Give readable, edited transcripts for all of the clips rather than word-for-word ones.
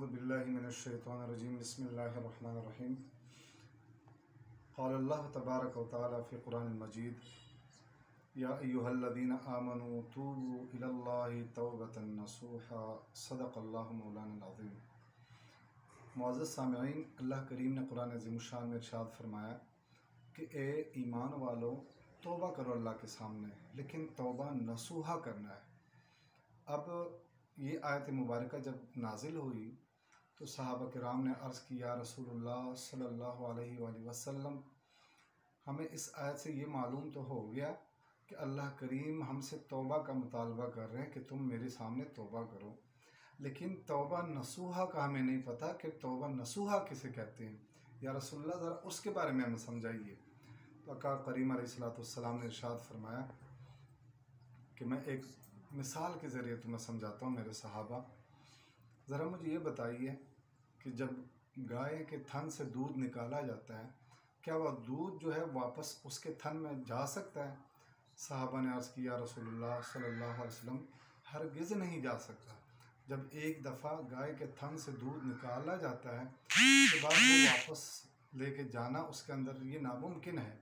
अऊज़ुबिल्लाहि मिनश्शैतानिर्रजीम बिस्मिल्लाहिर्रहमानिर्रहीम। क़ाल अल्लाह तबारक व तआला फ़ी क़ुरानिल मजीद या अय्युहल्लज़ीना आमनू तूबू इलल्लाहि तौबतन नसूहा सदक़ल्लाहु मौलाना अज़ीम। मुअज़्ज़ज़ सामिईन, अल्लाह करीम ने कुरान अज़ीम शान में इरशाद फरमाया कि ए ईमान वालों, तौबा करो अल्लाह के सामने, लेकिन तौबा नसूहा करना है। अब ये आयत मुबारका जब नाजिल हुई तो सहाबा किराम ने अर्ज़ की, या रसूलुल्लाह सल्लल्लाहु अलैहि वसल्लम, हमें इस आयत से ये मालूम तो हो गया कि अल्लाह करीम हमसे तौबा का मुतालबा कर रहे हैं कि तुम मेरे सामने तौबा करो, लेकिन तौबा नसूहा का हमें नहीं पता कि तौबा नसूहा किसे कहते हैं। या रसूलुल्लाह, ज़रा उसके बारे में हमें समझाइए। तो आका करीम अलैहिस्सलाम ने इरशाद फरमाया कि मैं एक मिसाल के ज़रिए तुम्हें समझाता हूँ मेरे सहाबा। ज़रा मुझे ये बताइए कि जब गाय के थन से दूध निकाला जाता है, क्या वह दूध जो है वापस उसके थन में जा सकता है? सहाबा ने अर्ज़ किया, रसूलुल्लाह सल्लल्लाहु अलैहि वसल्लम, हरगिज़ नहीं जा सकता। जब एक दफ़ा गाय के थन से दूध निकाला जाता है उसके बाद वो वापस लेके जाना उसके अंदर ये नामुमकिन है।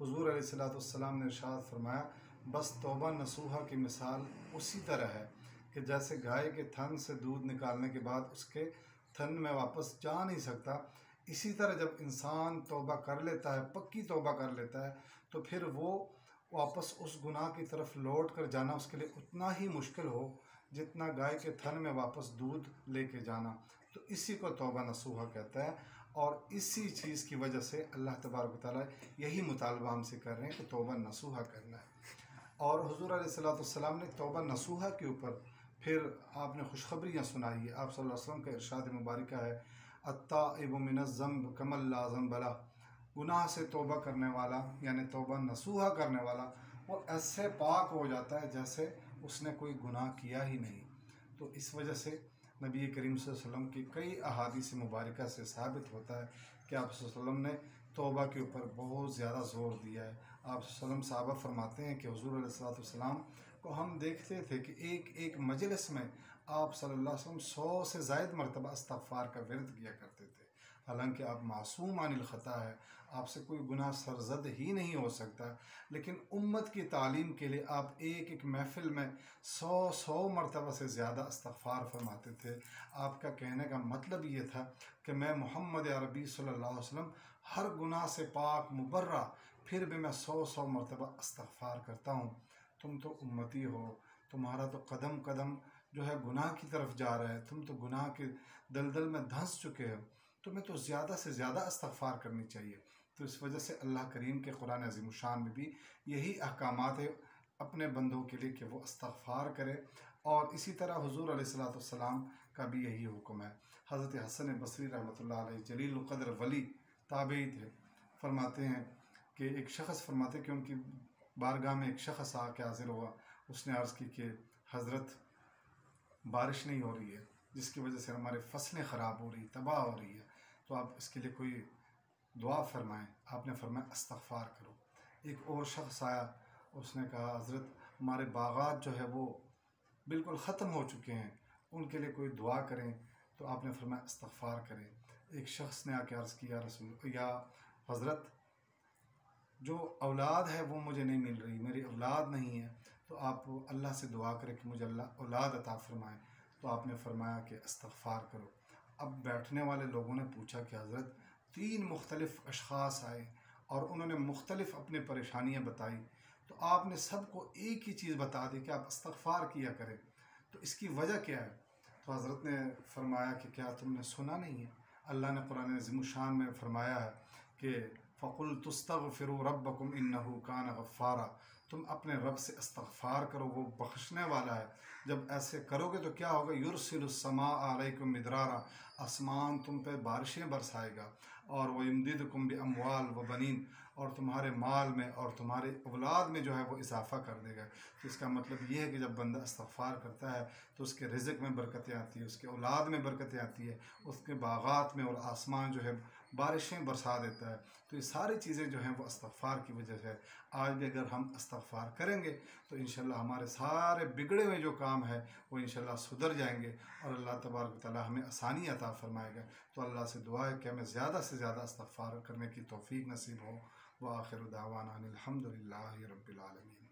हुज़ूर अलैहिस्सलाम ने इरशाद फरमाया, बस तौबा नसूहा की मिसाल उसी तरह है कि जैसे गाय के थन से दूध निकालने के बाद उसके थन में वापस जा नहीं सकता, इसी तरह जब इंसान तौबा कर लेता है, पक्की तौबा कर लेता है, तो फिर वो वापस उस गुनाह की तरफ लौट कर जाना उसके लिए उतना ही मुश्किल हो जितना गाय के थन में वापस दूध लेके जाना। तो इसी को तौबा नसूहा कहता है, और इसी चीज़ की वजह से अल्लाह तबारक व तआला यही मुतालबा हमसे कर रहे हैं कि तौबा नसूहा करना है। और हुज़ूर अलैहिस्सलाम ने तौबा नसूहा के ऊपर फिर आपने खुशखबरियाँ सुनाई है। आप सल्लल्लाहु अलैहि वसल्लम का इरशाद मुबारक है, अत्ताइबु मिनज़्ज़ंब कमन ला ज़ंब लह, गुनाह से तौबा करने वाला यानी तौबा नसूहा करने वाला वो ऐसे पाक हो जाता है जैसे उसने कोई गुनाह किया ही नहीं। तो इस वजह से नबी करीम सल्लल्लाहु अलैहि वसल्लम की कई अहादीस मुबारका से साबित होता है कि आप सल्लल्लाहु अलैहि वसल्लम ने तौबा के ऊपर बहुत ज़्यादा ज़ोर दिया है। आप सल्लम साहबा फरमाते हैं कि हुज़ूर अलैहि वसल्लम को हम देखते थे कि एक एक मजलिस में आप सल्लल्लाहु अलैहि वसल्लम 100 से ज़ायद मरतबा इस्तग़फ़ार का विर्द किया करते थे। हालांकि आप मासूम अनिल ख़ता है, आपसे कोई गुनाह सरज़द ही नहीं हो सकता, लेकिन उम्मत की तालीम के लिए आप एक एक महफ़िल में 100 मरतबा से ज़्यादा इस्तग़फ़ार फरमाते थे। आपका कहने का मतलब ये था कि मैं मोहम्मद अरबी सल्लल्लाहु अलैहि वसल्लम हर गुनाह से पाक मुबर्रा, फिर भी मैं 100 मरतबा इस्तग़फ़ार करता हूँ। तुम तो उम्मती हो, तुम्हारा तो कदम कदम जो है गुनाह की तरफ जा रहा है, तुम तो गुनाह के दलदल में धंस चुके हो, तुम्हें तो ज़्यादा से ज़्यादा इस्तग़फ़ार करनी चाहिए। तो इस वजह से अल्लाह करीम के कुरान अज़ीम शान में भी यही अहकामात है अपने बंदों के लिए कि वो इस्तग़फ़ार करे। और इसी तरह हुज़ूर अलैहिस्सलाम का भी यही हुक्म है। हज़रत हसन बसरी रहमतुल्लाह अलैह जलील क़द्र वली ताबई थे, फरमाते हैं कि एक शख़्स फरमाते कि उनकी बारगाह में एक शख़्स आके हाज़िर हुआ। उसने अर्ज़ की कि हज़रत, बारिश नहीं हो रही है जिसकी वजह से हमारे फसलें ख़राब हो रही, तबाह हो रही है, तो आप इसके लिए कोई दुआ फरमाएं। आपने फरमाया इस्तग़फ़ार करो। एक और शख़्स आया, उसने कहा हज़रत, हमारे बागात जो है वो बिल्कुल ख़त्म हो चुके हैं, उनके लिए कोई दुआ करें। तो आपने फरमाया इस्तग़फ़ार करें। एक शख़्स ने आके अर्ज़ किया, रसूल या हज़रत, जो औलाद है वो मुझे नहीं मिल रही, मेरी औलाद नहीं है, तो आप अल्लाह से दुआ करें कि मुझे अल्लाह औलाद अता फ़रमाए। तो आपने फरमाया कि इस्तग़फ़ार करो। अब बैठने वाले लोगों ने पूछा कि हज़रत, 3 मुख्तलिफ़ अशख़ास आए और उन्होंने मुख्तलिफ़ अपनी परेशानियाँ बताई, तो आपने सबको एक ही चीज़ बता दी कि आप इस्तग़फ़ार किया करें, तो इसकी वजह क्या है? तो हज़रत ने फरमाया कि क्या तुमने सुना नहीं है, अल्लाह ने कुरान अज़ीम शान में फरमाया है कि फ़क़ुल तुस्तग़फ़िरू रब्बकुम इन्नहु कान गफ़्फ़ारा, तुम अपने रब से इस्तग़फ़ार करो, वो बख्शने वाला है। जब ऐसे करोगे तो क्या होगा, युरसिलुस्समाअ अलैकुम मिदरारा, आसमान तुम पे बारिशें बरसाएगा, और व युमदिदकुम बिअमवाल व बनीन, और तुम्हारे माल में और तुम्हारे औलाद में जो है वो इजाफ़ा कर देगा। तो इसका मतलब ये है कि जब बंदा इस्तग़फ़ार करता है तो उसके रिज़्क़ में बरकतें आती है, उसके औलाद में बरकतें आती है, उसके बागात में, और आसमान जो है बारिशें बरसा देता है। तो ये सारी चीज़ें जो हैं वो इस्तग़फ़ार की वजह से। आज भी अगर हम इस्तग़फ़ार करेंगे तो इंशाअल्लाह हमारे सारे बिगड़े हुए जो काम काम है वो इंशाल्लाह सुधर जाएंगे और अल्लाह तबारक व तआला हमें आसानी अता फरमाएगा। तो अल्लाह से दुआ है कि हमें ज़्यादा से ज़्यादा इस्तग़फ़ार करने की तौफ़ीक नसीब हो। व आखिर दावाना अनिल हम्दुलिल्लाहि रब्बिल आलमीन।